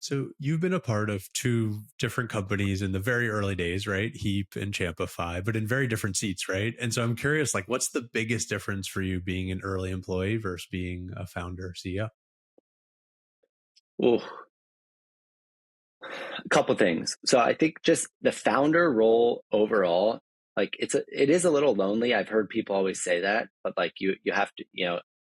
So you've been a part of two different companies in the very early days, right? Heap and Champify, but in very different seats, right? And so I'm curious, like, what's the biggest difference for you being an early employee versus being a founder CEO? Ooh, a couple things. So I think just the founder role overall, like it is a little lonely. I've heard people always say that, but like you have to,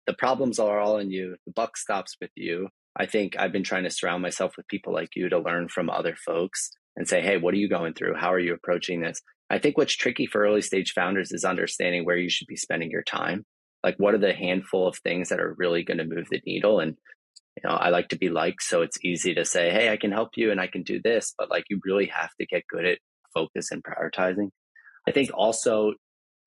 the problems are all in you. The buck stops with you. I think I've been trying to surround myself with people like you to learn from other folks and say, hey, what are you going through? How are you approaching this? I think what's tricky for early stage founders is understanding where you should be spending your time. Like, what are the handful of things that are really going to move the needle? And I like to be liked, so it's easy to say, hey, I can help you and I can do this, but like you really have to get good at focus and prioritizing. I think also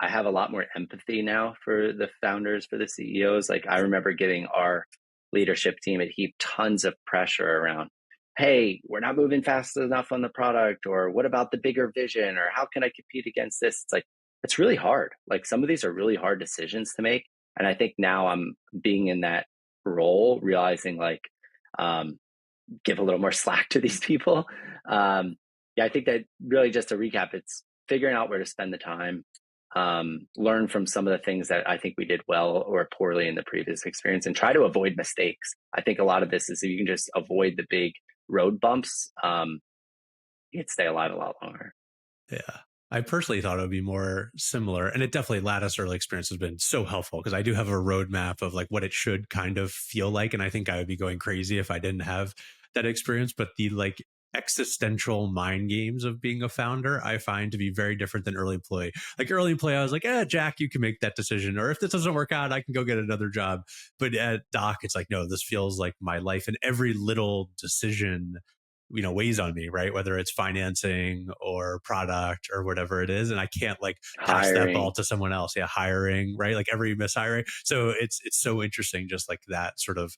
I have a lot more empathy now for the founders, for the CEOs. Like, I remember giving our leadership team at Heap tons of pressure around, hey, we're not moving fast enough on the product, or what about the bigger vision, or how can I compete against this? It's like, it's really hard. Like, some of these are really hard decisions to make. And I think now I'm being in that role, realizing like, um, give a little more slack to these people. Yeah, I think that really, just to recap, it's figuring out where to spend the time, learn from some of the things that I think we did well or poorly in the previous experience, and try to avoid mistakes. I think a lot of this is if you can just avoid the big road bumps, you can stay alive a lot longer. Yeah. I personally thought it would be more similar. And it definitely, Lattice early experience has been so helpful because I do have a roadmap of like what it should kind of feel like. And I think I would be going crazy if I didn't have that experience. But the like existential mind games of being a founder, I find to be very different than early employee. Like early employee, I was like, Jack, you can make that decision. Or if this doesn't work out, I can go get another job. But at Doc, it's like, no, this feels like my life. And every little decision weighs on me, right? Whether it's financing or product or whatever it is, and I can't like pass that ball Hiring. to someone else. Yeah, hiring, right? Like every mishiring. So it's so interesting, just like that sort of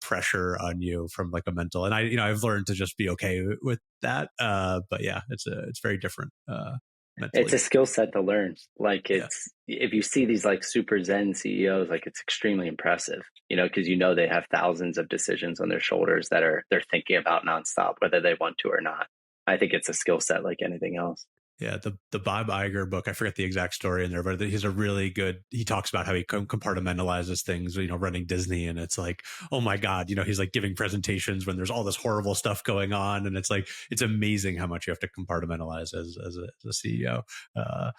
pressure on you from like a mental. And I've learned to just be okay with that. But yeah, it's very different It's mentally. a skill set to learn. Like, Yeah. it's, if you see these like super zen CEOs, like it's extremely impressive, because they have thousands of decisions on their shoulders that they're thinking about nonstop, whether they want to or not. I think it's a skill set like anything else. Yeah, the Bob Iger book, I forget the exact story in there, but he's a really good. He talks about how he compartmentalizes things, running Disney, and it's like, oh my god, he's like giving presentations when there's all this horrible stuff going on, and it's like it's amazing how much you have to compartmentalize as a CEO. Uh,